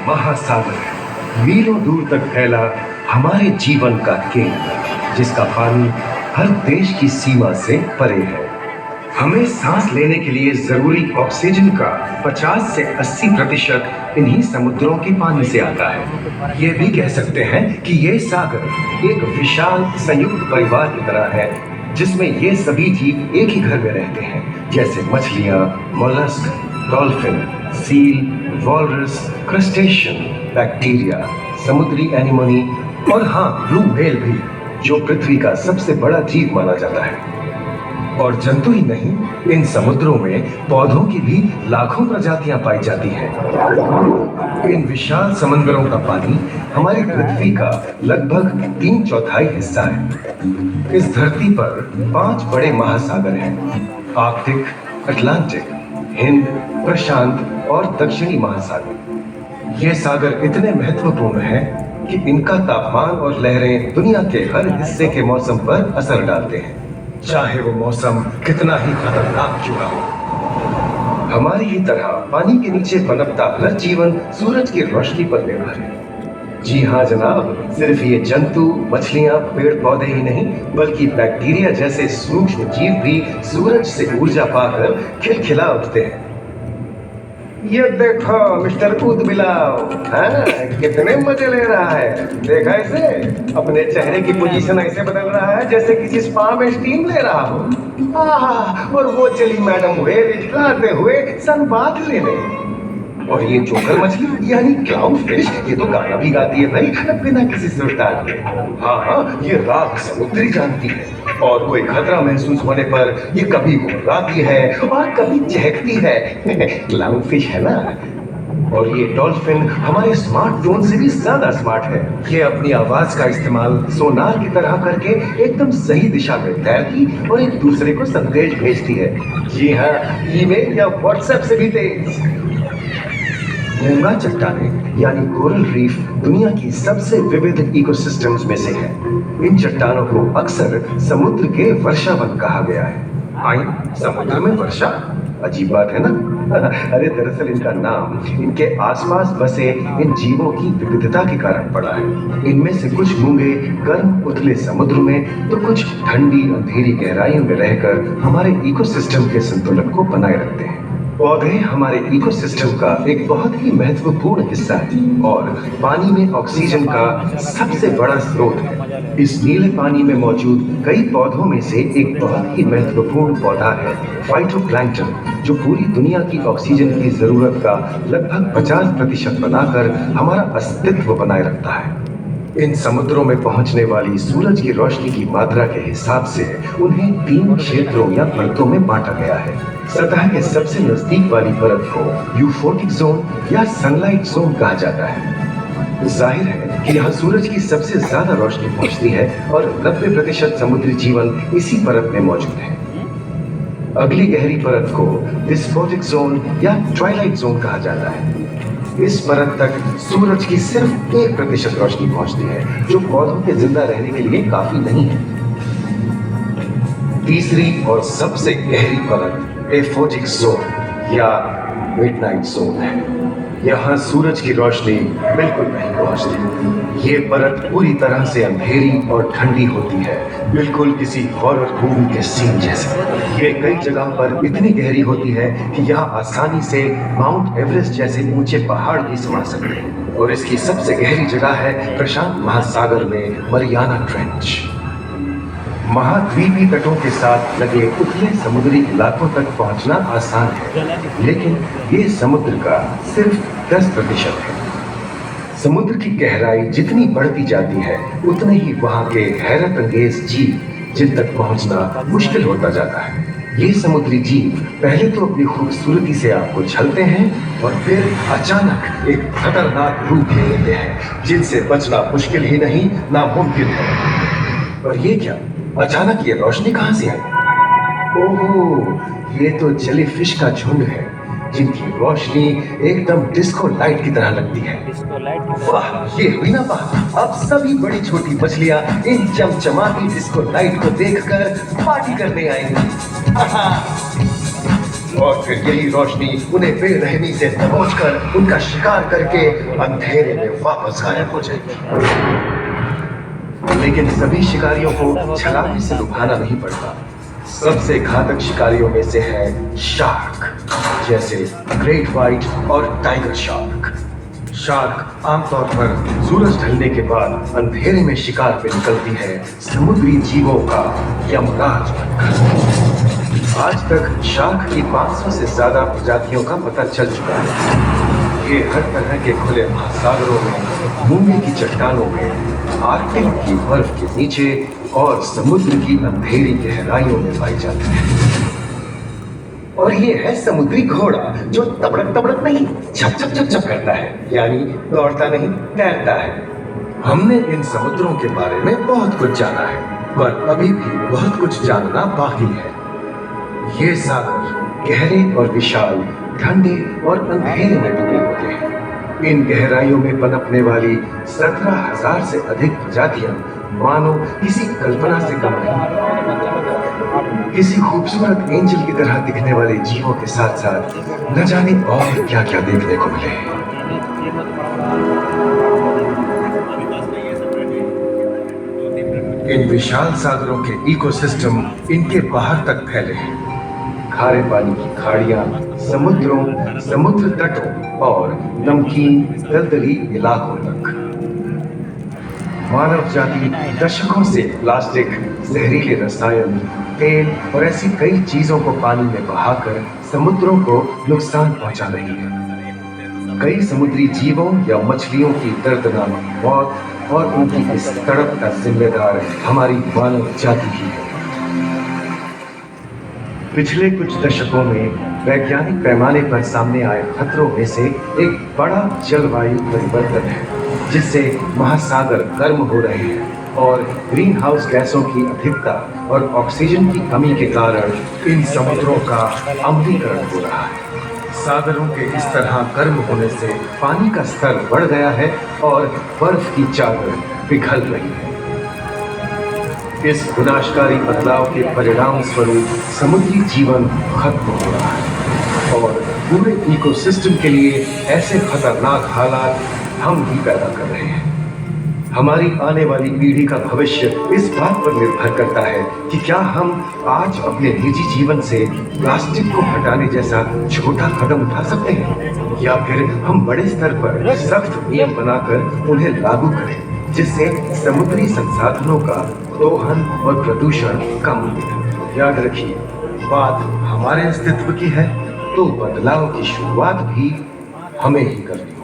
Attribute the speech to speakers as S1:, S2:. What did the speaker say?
S1: महासागर है, मीलों दूर तक फैला हमारे जीवन का केंद्र, जिसका पानी हर देश की सीमा से परे है। हमें सांस लेने के लिए जरूरी ऑक्सीजन का 50 से 80% इन्हीं समुद्रों के पानी से आता है। ये भी कह सकते हैं कि ये सागर एक विशाल संयुक्त परिवार की तरह है, जिसमें ये सभी जीव एक ही घर में रहते हैं, जैसे मछलियां, mollusc, dolphin, seal, walrus, crustacean, bacteria, समुद्री एनिमोनी और हाँ, ब्लू व्हेल भी, जो पृथ्वी का सबसे बड़ा जीव माना जाता है। और जंतु ही नहीं, इन समुद्रों में पौधों की भी लाखों प्रजातियां पाई जाती हैं। इन विशाल समंदरों का पानी हमारी पृथ्वी का लगभग 3/4 हिस्सा है। इस धरती पर 5 बड़े महासागर हैं: आर्कटिक, अटलांटिक, हिंद, प्रशांत और दक्षिणी महासागर। ये सागर इतने महत्वपूर्ण हैं कि इनका तापमान और लहरें दुनिया के हर हिस्से के मौसम पर असर डालते हैं, चाहे वो मौसम कितना ही खतरनाक क्यों ना हो। हमारी ही तरह पानी के नीचे पनपता हर जीवन सूरज की रोशनी पर निर्भर है। जी हाँ जनाब, सिर्फ ये जंतु, मछलियां, पेड़ पौधे ही नहीं, बल्कि बैक्टीरिया जैसे सूक्ष्म जीव भी सूरज से ऊर्जा पाकर खिलखिला उठते हैं। ये देखो मिस्टर ऊदबिलाव, कितने मजे ले रहा है। देखा इसे, अपने चेहरे की पोजीशन ऐसे बदल रहा है जैसे किसी स्पा में स्टीम ले रहा हो। और वो चली मैडम वेल इठलाते हुए सनबाथ लेने। और ये जोकर मछली यानी क्लाउन फिश, ये तो गाना भी गाती है भाई, बिना किसी सुरताल के। हाँ, ये राख समुद्री जानती है, और कोई खतरा महसूस होने पर ये कभी गुर्राती है और कभी चहकती है। क्लाउन फिश है ना। और ये डॉल्फिन हमारे स्मार्टफोन से भी ज्यादा स्मार्ट है। ये अपनी आवाज का इस्तेमाल सोनार की तरह करके एकदम सही दिशा में तैरती और एक दूसरे को संदेश भेजती है। जी हाँ, ईमेल या व्हाट्सएप से भी तेज। मूंगा चट्टानें यानी कोरल रीफ दुनिया की सबसे विविध इकोसिस्टम्स में से है। इन चट्टानों को अक्सर समुद्र के वर्षावन कहा गया है। आई, समुद्र में वर्षा, अजीब बात है ना। अरे दरअसल इनका नाम इनके आसपास बसे इन जीवों की विविधता के कारण पड़ा है। इनमें से कुछ मूंगे गर्म उथले समुद्र में, तो कुछ ठंडी अंधेरी गहराइयों में रहकर हमारे इकोसिस्टम के संतुलन को बनाए रखते हैं। पौधे हमारे इकोसिस्टम का एक बहुत ही महत्वपूर्ण हिस्सा है और पानी में ऑक्सीजन का सबसे बड़ा स्रोत है। इस नीले पानी में मौजूद कई पौधों में से एक बहुत ही महत्वपूर्ण पौधा है फाइटोप्लैंक्टन, जो पूरी दुनिया की ऑक्सीजन की जरूरत का लगभग 50% बनाकर हमारा अस्तित्व बनाए रखता है। इन समुद्रों में पहुंचने वाली सूरज की रोशनी की मात्रा के हिसाब से उन्हें 3 क्षेत्रों या परतों में बांटा गया है। सतह के सबसे नजदीक वाली परत को यूफोटिक जोन या सनलाइट जोन कहा जाता है। जाहिर है कि यहाँ सूरज की सबसे ज्यादा रोशनी पहुंचती है और 90% समुद्री जीवन इसी परत में मौजूद है। अगली गहरी परत को डिस्फोटिक जोन या ट्वाइलाइट जोन कहा जाता है। इस परत तक सूरज की सिर्फ 1% रोशनी पहुंचती है, जो पौधों के जिंदा रहने के लिए काफी नहीं है। तीसरी और सबसे गहरी परत एफोटिक जोन या मिडनाइट जोन है। यहाँ सूरज की रोशनी बिल्कुल नहीं पहुंचती। ये परत पूरी तरह से अंधेरी और ठंडी होती है, बिल्कुल किसी हॉरर मूवी के सीन जैसे। ये कई जगह पर इतनी गहरी होती है कि यहाँ आसानी से माउंट एवरेस्ट जैसे ऊंचे पहाड़ भी समा सकते हैं। और इसकी सबसे गहरी जगह है प्रशांत महासागर में मरियाना ट्रेंच। महाद्वीपीय तटों के साथ लगे उथले समुद्री इलाकों तक पहुंचना आसान है, लेकिन ये समुद्र का सिर्फ 10% है। समुद्र की गहराई जितनी बढ़ती जाती है, उतने ही वहां के हैरत अंगेज जीव जिन तक पहुंचना मुश्किल होता जाता है। ये समुद्री जीव पहले तो अपनी खूबसूरती से आपको छलते हैं और फिर अचानक एक खतरनाक रूप ले लेते हैं, जिनसे बचना मुश्किल ही नहीं, नामुमकिन है। और ये क्या, अचानक ये रोशनी कहां से आई? ओह, ये तो जेलीफिश का झुंड है, जिनकी रोशनी एकदम डिस्को लाइट की तरह लगती है। वाह, ये हुई ना बात। अब सभी बड़ी छोटी मछलियां इन चमचमाती डिस्को लाइट को देखकर पार्टी करने आएंगी। और फिर यही रोशनी उन्हें बेरहमी से दबोचकर उनका शिकार करके अंधेरे में वापस गायब हो जाएगी। लेकिन सभी शिकारियों को छलांग से लुभाना नहीं पड़ता। सबसे घातक शिकारियों में से है शार्क, जैसे ग्रेट व्हाइट और टाइगर शार्क। शार्क आमतौर पर सूरज ढलने के बाद अंधेरे में शिकार पे निकलती है, समुद्री जीवों का यमराज बनकर। आज तक शार्क की 500 से ज्यादा प्रजातियों का पता चल चुका है। ये हर तरह के खुले महासागरों में, मूंगे की चट्टानों में, आर्कटिक की बर्फ के नीचे और समुद्र की अंधेरी गहराइयों में पाई जाती है। और ये है समुद्री घोड़ा, जो तबड़क तबड़क नहीं, छप छप छप छप करता है, यानी दौड़ता नहीं, तैरता है। हमने इन समुद्रों के बारे में बहुत कुछ जाना है, पर अभी भी बहुत कुछ जानना बाकी है। ये सागर गहरे और विशाल, ठंडे और अंधेरे में डूबे होते हैं। इन गहराइयों में पनपने वाली 17,000 से अधिक प्रजातियां मानो किसी कल्पना से कम नहीं। किसी खूबसूरत एंजल की तरह दिखने वाले जीवों के साथ साथ न जाने और क्या क्या देखने को मिले। इन विशाल सागरों के इकोसिस्टम इनके बाहर तक फैले हैं। खारे पानी की खाड़ियां, समुद्रों, समुद्र तटों और नमकीन दलदली इलाकों तक। मानव जाति दशकों से प्लास्टिक, जहरीले रसायन, तेल और ऐसी कई चीजों को पानी में बहाकर समुद्रों को नुकसान पहुंचा रही है। कई समुद्री जीवों या मछलियों की दर्दनाक मौत और उनकी इस तड़प का जिम्मेदार हमारी मानव जाति ही है। पिछले कुछ दशकों में वैज्ञानिक पैमाने पर सामने आए खतरों में से एक बड़ा जलवायु परिवर्तन है, जिससे महासागर गर्म हो रहे हैं और ग्रीन हाउस गैसों की अधिकता और ऑक्सीजन की कमी के कारण इन समुद्रों का अम्लीकरण हो रहा है। सागरों के इस तरह गर्म होने से पानी का स्तर बढ़ गया है और बर्फ की चादर पिघल रही है। इस विनाशकारी बदलाव के परिणाम स्वरूप समुद्री जीवन खत्म हो रहा है और पूरे इकोसिस्टम के लिए ऐसे खतरनाक हालात हम ही पैदा कर रहे हैं। हमारी आने वाली पीढ़ी का भविष्य इस बात पर निर्भर करता है कि क्या हम आज अपने निजी जीवन से प्लास्टिक को हटाने जैसा छोटा कदम उठा सकते हैं, या फिर हम बड़े स्तर पर सख्त नियम बनाकर उन्हें लागू करें, जिससे समुद्री संसाधनों का दोहन और प्रदूषण कम हो। याद रखिए, बात हमारे अस्तित्व की है, तो बदलाव की शुरुआत भी हमें ही करनी है।